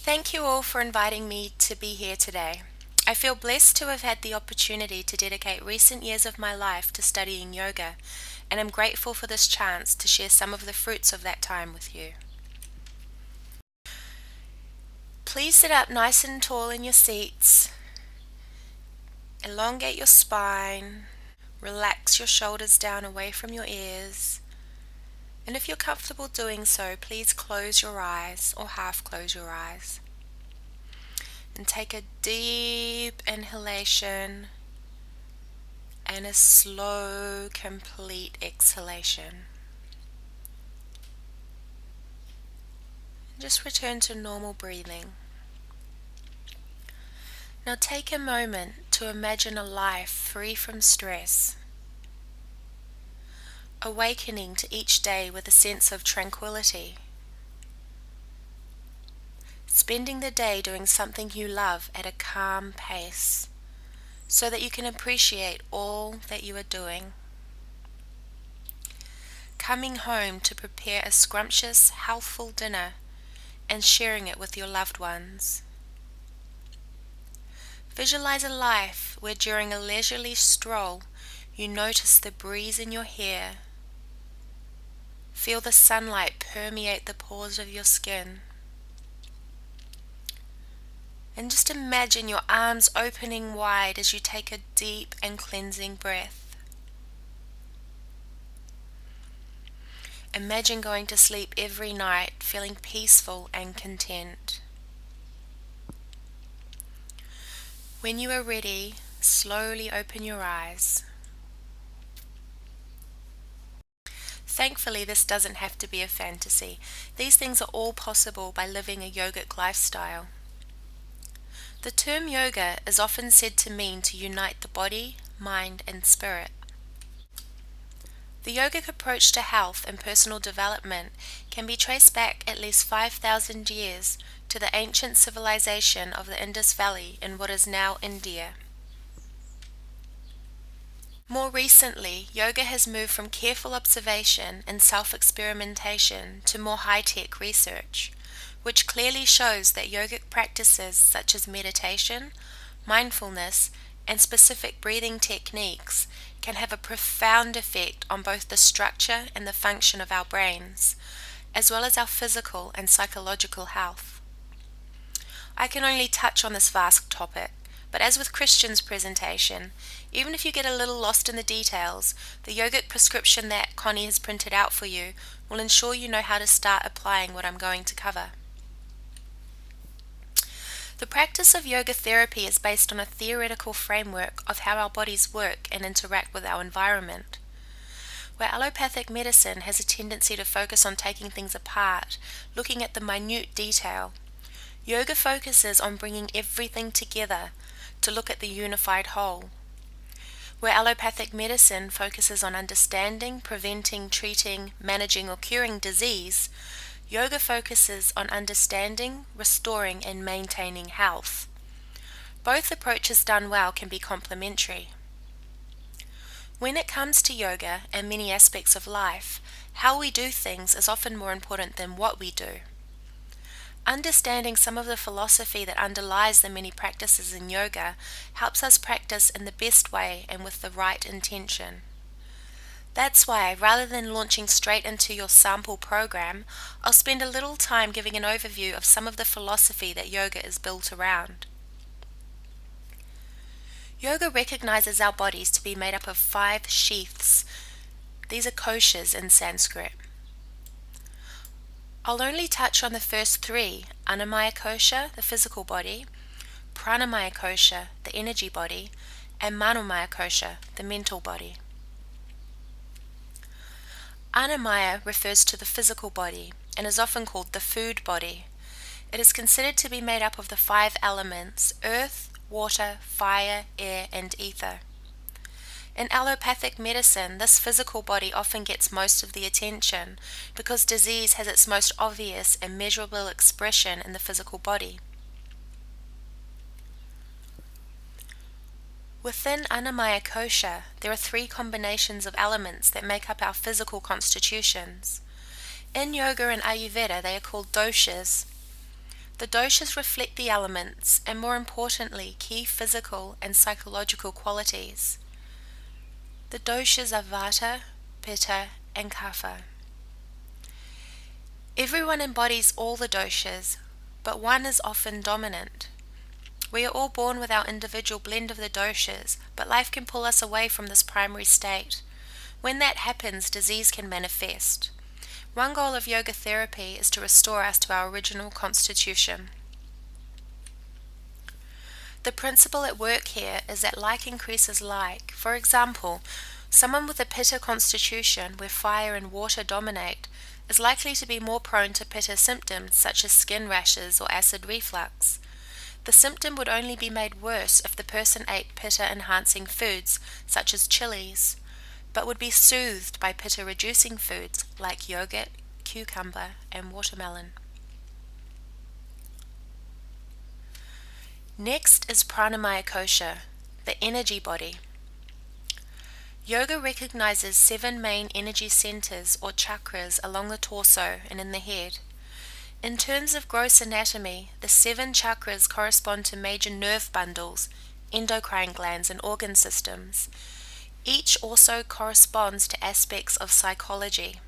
Thank you all for inviting me to be here today. I feel blessed to have had the opportunity to dedicate recent years of my life to studying yoga, and I'm grateful for this chance to share some of the fruits of that time with you. Please sit up nice and tall in your seats, elongate your spine, relax your shoulders down away from your ears, and if you're comfortable doing so, please close your eyes or half close your eyes. And take a deep inhalation and a slow, complete exhalation. Just return to normal breathing. Now take a moment to imagine a life free from stress, awakening to each day with a sense of tranquility, spending the day doing something you love at a calm pace so that you can appreciate all that you are doing. Coming home to prepare a scrumptious, healthful dinner and sharing it with your loved ones. Visualize a life where during a leisurely stroll you notice the breeze in your hair, feel the sunlight permeate the pores of your skin, and just imagine your arms opening wide as you take a deep and cleansing breath. Imagine going to sleep every night feeling peaceful and content. When you are ready, slowly open your eyes. Thankfully, this doesn't have to be a fantasy. These things are all possible by living a yogic lifestyle. The term yoga is often said to mean to unite the body, mind, and spirit. The yogic approach to health and personal development can be traced back at least 5,000 years to the ancient civilization of the Indus Valley in what is now India. More recently, yoga has moved from careful observation and self-experimentation to more high-tech research, which clearly shows that yogic practices such as meditation, mindfulness, and specific breathing techniques can have a profound effect on both the structure and the function of our brains, as well as our physical and psychological health. I can only touch on this vast topic, but as with Christian's presentation, even if you get a little lost in the details, the yogic prescription that Connie has printed out for you will ensure you know how to start applying what I'm going to cover. The practice of yoga therapy is based on a theoretical framework of how our bodies work and interact with our environment. Where allopathic medicine has a tendency to focus on taking things apart, looking at the minute detail, yoga focuses on bringing everything together to look at the unified whole. Where allopathic medicine focuses on understanding, preventing, treating, managing, or curing disease, yoga focuses on understanding, restoring, and maintaining health. Both approaches done well can be complementary. When it comes to yoga and many aspects of life, how we do things is often more important than what we do. Understanding some of the philosophy that underlies the many practices in yoga helps us practice in the best way and with the right intention. That's why, rather than launching straight into your sample program, I'll spend a little time giving an overview of some of the philosophy that yoga is built around. Yoga recognizes our bodies to be made up of 5 sheaths. These are koshas in Sanskrit. I'll only touch on the first 3, Annamaya Kosha, the physical body, Pranamaya Kosha, the energy body, and Manomaya Kosha, the mental body. Annamaya refers to the physical body and is often called the food body. It is considered to be made up of the 5 elements: earth, water, fire, air, and ether. In allopathic medicine, this physical body often gets most of the attention because disease has its most obvious and measurable expression in the physical body. Within Annamaya Kosha, there are 3 combinations of elements that make up our physical constitutions. In yoga and Ayurveda, they are called doshas. The doshas reflect the elements and, more importantly, key physical and psychological qualities. The doshas are vata, pitta, and kapha. Everyone embodies all the doshas, but one is often dominant. We are all born with our individual blend of the doshas, but life can pull us away from this primary state. When that happens, disease can manifest. One goal of yoga therapy is to restore us to our original constitution. The principle at work here is that like increases like. For example, someone with a pitta constitution where fire and water dominate is likely to be more prone to pitta symptoms such as skin rashes or acid reflux. The symptom would only be made worse if the person ate pitta-enhancing foods such as chilies, but would be soothed by pitta-reducing foods like yogurt, cucumber, and watermelon. Next is Pranamaya Kosha, the energy body. Yoga recognizes 7 main energy centers or chakras along the torso and in the head. In terms of gross anatomy, the 7 chakras correspond to major nerve bundles, endocrine glands, and organ systems. Each also corresponds to aspects of psychology.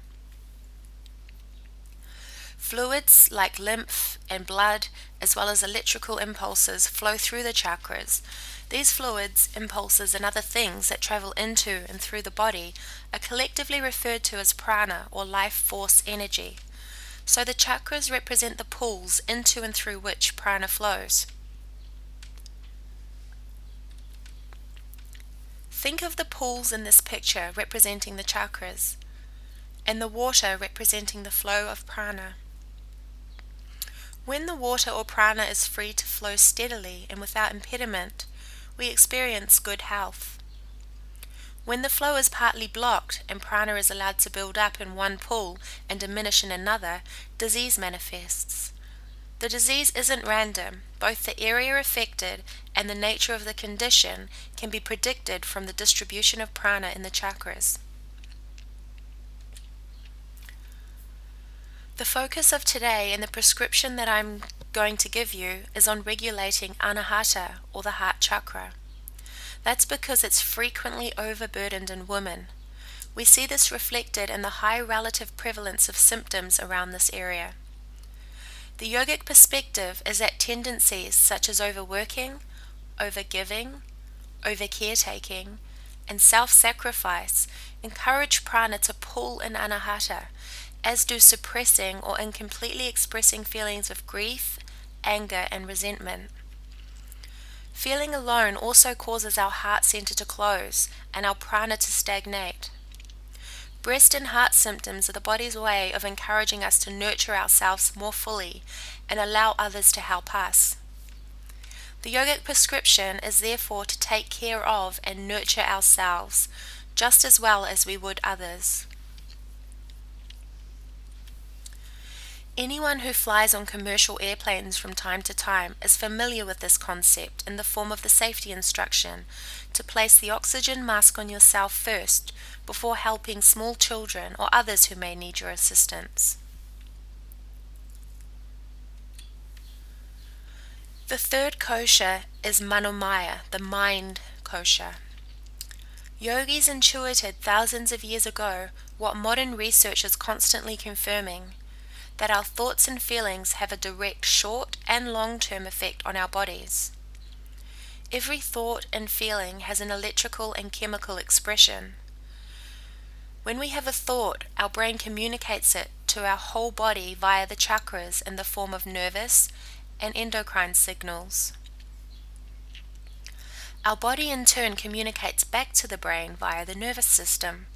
Fluids like lymph and blood, as well as electrical impulses, flow through the chakras. These fluids, impulses, and other things that travel into and through the body are collectively referred to as prana, or life force energy. So the chakras represent the pools into and through which prana flows. Think of the pools in this picture representing the chakras, and the water representing the flow of prana. When the water or prana is free to flow steadily and without impediment, we experience good health. When the flow is partly blocked and prana is allowed to build up in one pool and diminish in another, disease manifests. The disease isn't random. Both the area affected and the nature of the condition can be predicted from the distribution of prana in the chakras. The focus of today and the prescription that I'm going to give you is on regulating anahata, or the heart chakra. That's because it's frequently overburdened in women. We see this reflected in the high relative prevalence of symptoms around this area. The yogic perspective is that tendencies such as overworking, overgiving, over-caretaking, and self-sacrifice encourage prana to pull in anahata, as do suppressing or incompletely expressing feelings of grief, anger, and resentment. Feeling alone also causes our heart center to close and our prana to stagnate. Breast and heart symptoms are the body's way of encouraging us to nurture ourselves more fully and allow others to help us. The yogic prescription is therefore to take care of and nurture ourselves just as well as we would others. Anyone who flies on commercial airplanes from time to time is familiar with this concept in the form of the safety instruction to place the oxygen mask on yourself first before helping small children or others who may need your assistance. The third kosha is Manomaya, the mind kosha. Yogis intuited thousands of years ago what modern research is constantly confirming, that our thoughts and feelings have a direct short and long-term effect on our bodies. Every thought and feeling has an electrical and chemical expression. When we have a thought, our brain communicates it to our whole body via the chakras in the form of nervous and endocrine signals. Our body in turn communicates back to the brain via the nervous system.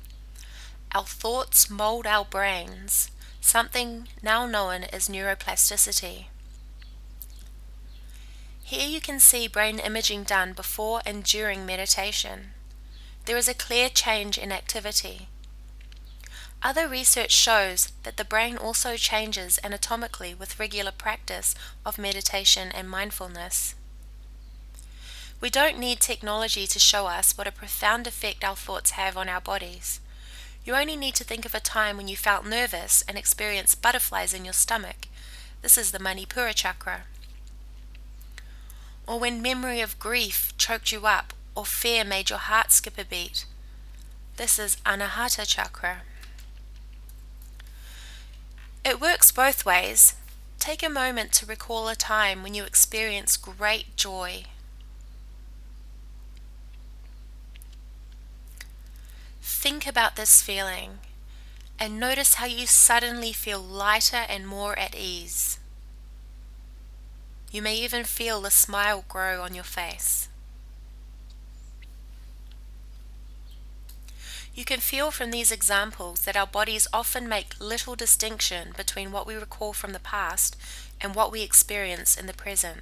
Our thoughts mold our brains, something now known as neuroplasticity. Here you can see brain imaging done before and during meditation. There is a clear change in activity. Other research shows that the brain also changes anatomically with regular practice of meditation and mindfulness. We don't need technology to show us what a profound effect our thoughts have on our bodies. You only need to think of a time when you felt nervous and experienced butterflies in your stomach, This is the Manipura chakra. Or when memory of grief choked you up or fear made your heart skip a beat. This is Anahata chakra. It works both ways. Take a moment to recall a time when you experienced great joy. Think about this feeling and notice how you suddenly feel lighter and more at ease. You may even feel a smile grow on your face. You can feel from these examples that our bodies often make little distinction between what we recall from the past and what we experience in the present.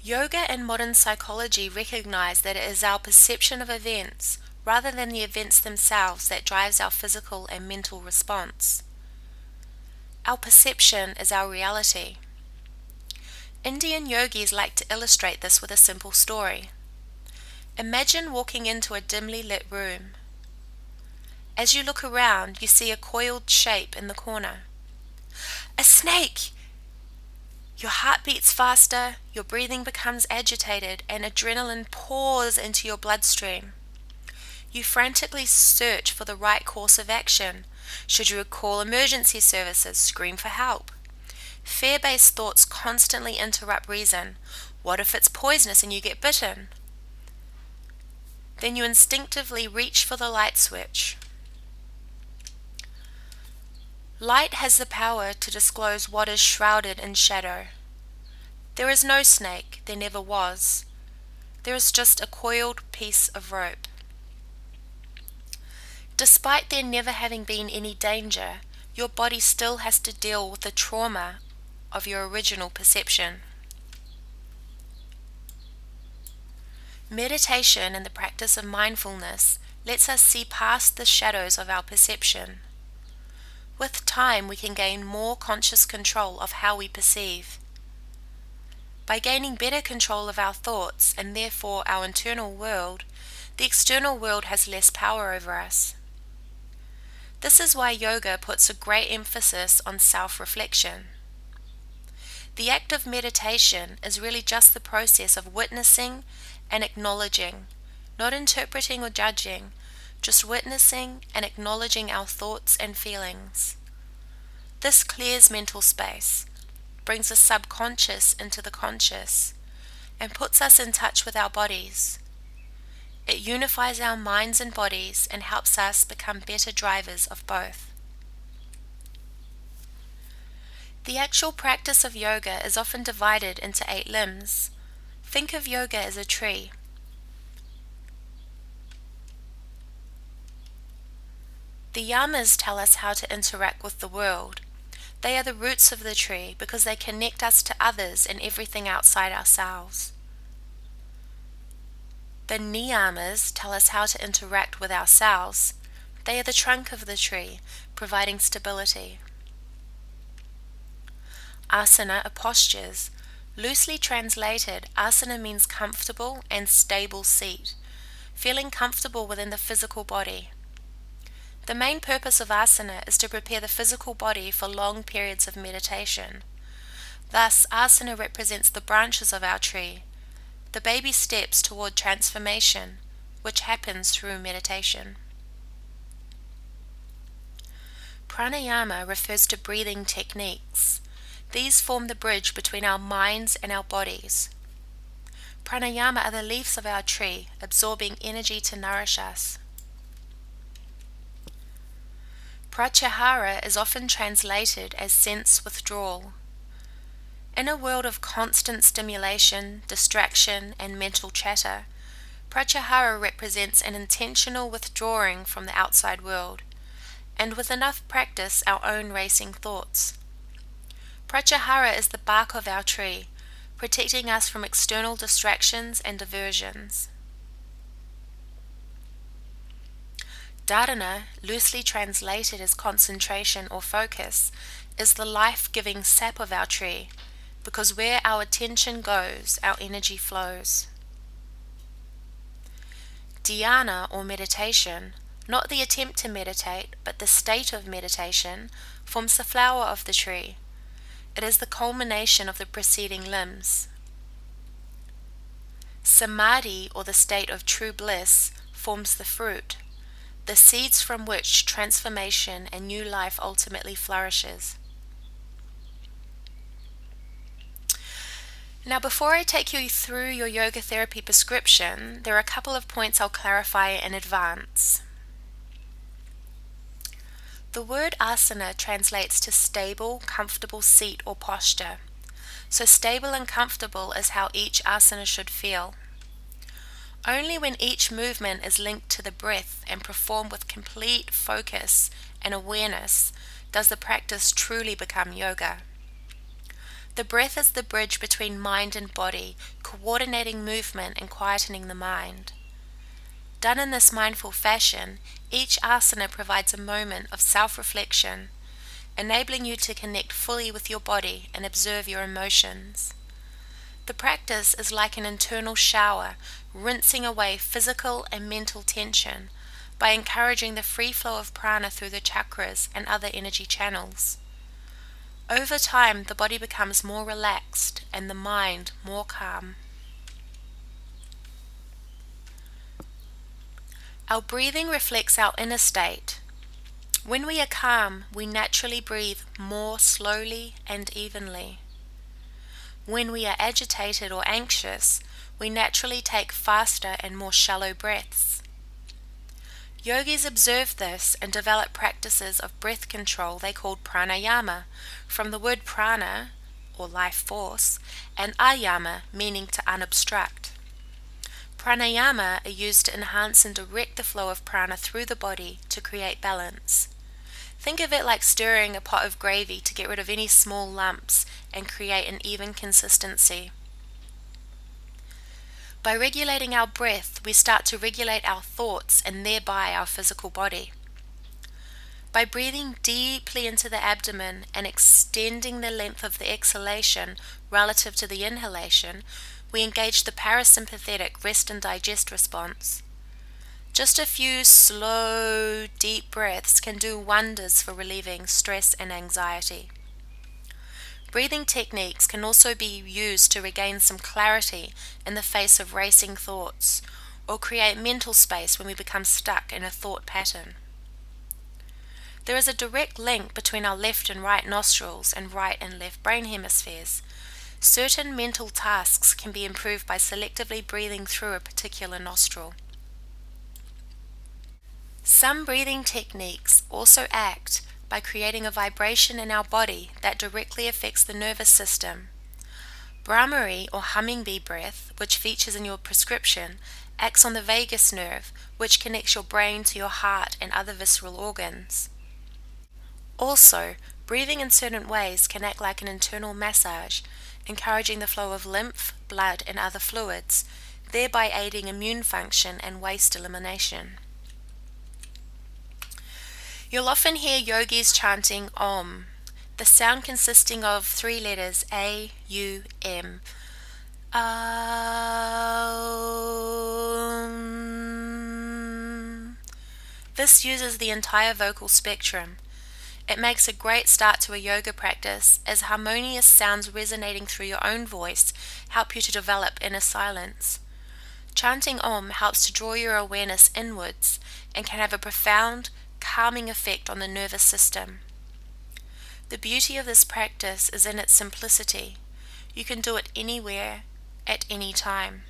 Yoga and modern psychology recognize that it is our perception of events, rather than the events themselves, that drives our physical and mental response. Our perception is our reality. Indian yogis like to illustrate this with a simple story. Imagine walking into a dimly lit room. As you look around, you see a coiled shape in the corner. A snake! Your heart beats faster, your breathing becomes agitated, and adrenaline pours into your bloodstream. You frantically search for the right course of action. Should you call emergency services, scream for help? Fear-based thoughts constantly interrupt reason. What if it's poisonous and you get bitten? Then you instinctively reach for the light switch. Light has the power to disclose what is shrouded in shadow. There is no snake, there never was. There is just a coiled piece of rope. Despite there never having been any danger, your body still has to deal with the trauma of your original perception. Meditation and the practice of mindfulness lets us see past the shadows of our perception. With time, we can gain more conscious control of how we perceive. By gaining better control of our thoughts and therefore our internal world, the external world has less power over us. This is why yoga puts a great emphasis on self-reflection. The act of meditation is really just the process of witnessing and acknowledging, not interpreting or judging, just witnessing and acknowledging our thoughts and feelings. This clears mental space, brings the subconscious into the conscious, and puts us in touch with our bodies. It unifies our minds and bodies and helps us become better drivers of both. The actual practice of yoga is often divided into 8 limbs. Think of yoga as a tree. The Yamas tell us how to interact with the world. They are the roots of the tree because they connect us to others and everything outside ourselves. The Niyamas tell us how to interact with ourselves. They are the trunk of the tree, providing stability. Asana are postures. Loosely translated, asana means comfortable and stable seat, feeling comfortable within the physical body. The main purpose of asana is to prepare the physical body for long periods of meditation. Thus, asana represents the branches of our tree, the baby steps toward transformation, which happens through meditation. Pranayama refers to breathing techniques. These form the bridge between our minds and our bodies. Pranayama are the leaves of our tree, absorbing energy to nourish us. Pratyahara is often translated as sense withdrawal. In a world of constant stimulation, distraction, and mental chatter, Pratyahara represents an intentional withdrawing from the outside world, and with enough practice, our own racing thoughts. Pratyahara is the bark of our tree, protecting us from external distractions and diversions. Dharana, loosely translated as concentration or focus, is the life-giving sap of our tree, because where our attention goes, our energy flows. Dhyana or meditation, not the attempt to meditate, but the state of meditation, forms the flower of the tree. It is the culmination of the preceding limbs. Samadhi, or the state of true bliss, forms the fruit, the seeds from which transformation and new life ultimately flourishes. Now, before I take you through your yoga therapy prescription, there are a couple of points I'll clarify in advance. The word asana translates to stable, comfortable seat or posture. So stable and comfortable is how each asana should feel. Only when each movement is linked to the breath and performed with complete focus and awareness does the practice truly become yoga. The breath is the bridge between mind and body, coordinating movement and quietening the mind. Done in this mindful fashion, each asana provides a moment of self-reflection, enabling you to connect fully with your body and observe your emotions. The practice is like an internal shower, rinsing away physical and mental tension by encouraging the free flow of prana through the chakras and other energy channels. Over time, the body becomes more relaxed and the mind more calm. Our breathing reflects our inner state. When we are calm, we naturally breathe more slowly and evenly. When we are agitated or anxious, we naturally take faster and more shallow breaths. Yogis observe this and develop practices of breath control they called Pranayama, from the word prana, or life force, and ayama, meaning to unobstruct. Pranayama are used to enhance and direct the flow of prana through the body to create balance. Think of it like stirring a pot of gravy to get rid of any small lumps and create an even consistency. By regulating our breath, we start to regulate our thoughts and thereby our physical body. By breathing deeply into the abdomen and extending the length of the exhalation relative to the inhalation, we engage the parasympathetic rest and digest response. Just a few slow, deep breaths can do wonders for relieving stress and anxiety. Breathing techniques can also be used to regain some clarity in the face of racing thoughts, or create mental space when we become stuck in a thought pattern. There is a direct link between our left and right nostrils and right and left brain hemispheres. Certain mental tasks can be improved by selectively breathing through a particular nostril. Some breathing techniques also act by creating a vibration in our body that directly affects the nervous system. Brahmari, or hummingbee breath, which features in your prescription, acts on the vagus nerve, which connects your brain to your heart and other visceral organs. Also, breathing in certain ways can act like an internal massage, encouraging the flow of lymph, blood, and other fluids, thereby aiding immune function and waste elimination. You'll often hear yogis chanting Om, the sound consisting of 3 letters A, U, M. This uses the entire vocal spectrum. It makes a great start to a yoga practice, as harmonious sounds resonating through your own voice help you to develop inner silence. Chanting Om helps to draw your awareness inwards and can have a profound, calming effect on the nervous system. The beauty of this practice is in its simplicity. You can do it anywhere, at any time.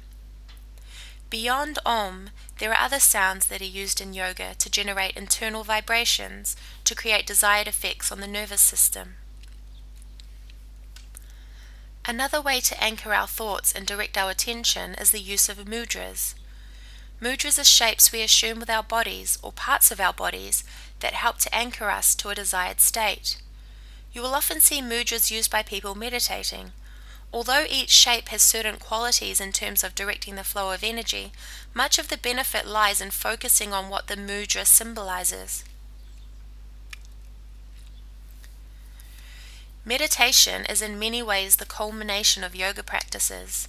Beyond Om, there are other sounds that are used in yoga to generate internal vibrations to create desired effects on the nervous system. Another way to anchor our thoughts and direct our attention is the use of mudras. Mudras are shapes we assume with our bodies or parts of our bodies that help to anchor us to a desired state. You will often see mudras used by people meditating. Although each shape has certain qualities in terms of directing the flow of energy, much of the benefit lies in focusing on what the mudra symbolizes. Meditation is in many ways the culmination of yoga practices.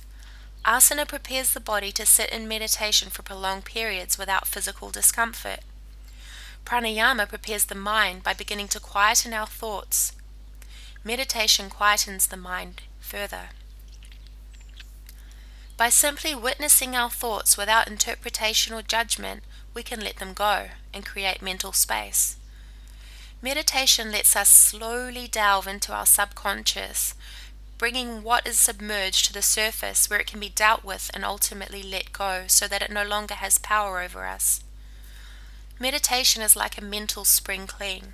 Asana prepares the body to sit in meditation for prolonged periods without physical discomfort. Pranayama prepares the mind by beginning to quieten our thoughts. Meditation quietens the mind further. By simply witnessing our thoughts without interpretation or judgment, we can let them go and create mental space. Meditation lets us slowly delve into our subconscious, bringing what is submerged to the surface where it can be dealt with and ultimately let go so that it no longer has power over us. Meditation is like a mental spring clean.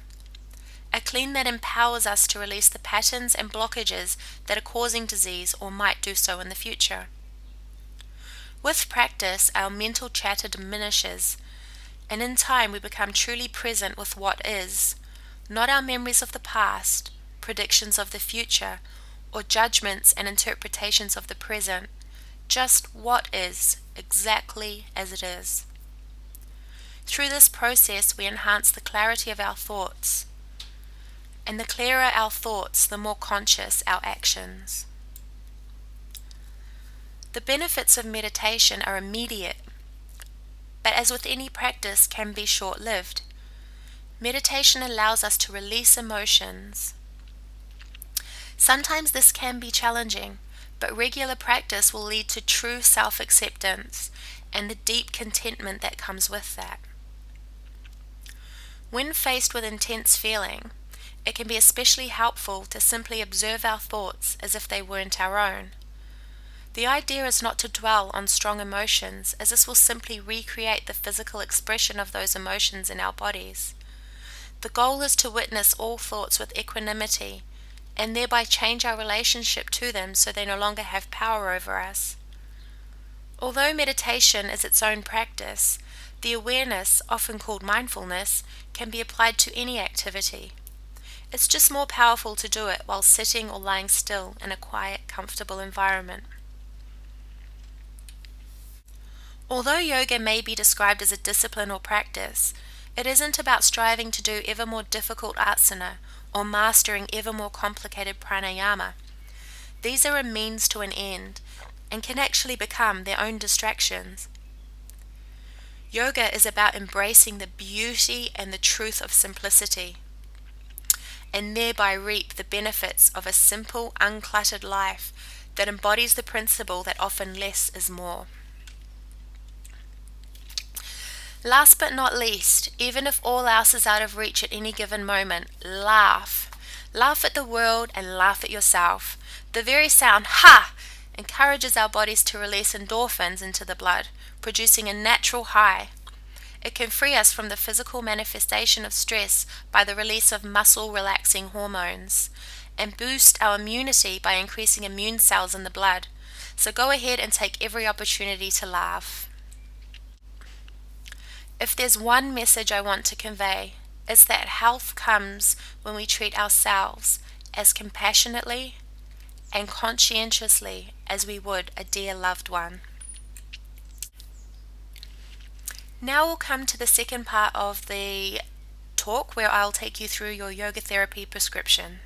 A clean that empowers us to release the patterns and blockages that are causing disease or might do so in the future. With practice, our mental chatter diminishes, and in time we become truly present with what is, not our memories of the past, predictions of the future, or judgments and interpretations of the present, just what is, exactly as it is. Through this process, we enhance the clarity of our thoughts, and the clearer our thoughts, the more conscious our actions. The benefits of meditation are immediate, but as with any practice, can be short-lived. Meditation allows us to release emotions. Sometimes this can be challenging, but regular practice will lead to true self-acceptance and the deep contentment that comes with that. When faced with intense feeling, it can be especially helpful to simply observe our thoughts as if they weren't our own. The idea is not to dwell on strong emotions, as this will simply recreate the physical expression of those emotions in our bodies. The goal is to witness all thoughts with equanimity, and thereby change our relationship to them so they no longer have power over us. Although meditation is its own practice, the awareness, often called mindfulness, can be applied to any activity. It's just more powerful to do it while sitting or lying still in a quiet, comfortable environment. Although yoga may be described as a discipline or practice, it isn't about striving to do ever more difficult asana or mastering ever more complicated pranayama. These are a means to an end and can actually become their own distractions. Yoga is about embracing the beauty and the truth of simplicity, and thereby reap the benefits of a simple, uncluttered life that embodies the principle that often less is more. Last but not least, even if all else is out of reach at any given moment, laugh. Laugh at the world and laugh at yourself. The very sound, ha, encourages our bodies to release endorphins into the blood, producing a natural high. It can free us from the physical manifestation of stress by the release of muscle-relaxing hormones, and boost our immunity by increasing immune cells in the blood. So go ahead and take every opportunity to laugh. If there's one message I want to convey, it's that health comes when we treat ourselves as compassionately and conscientiously as we would a dear loved one. Now we'll come to the second part of the talk where I'll take you through your yoga therapy prescription.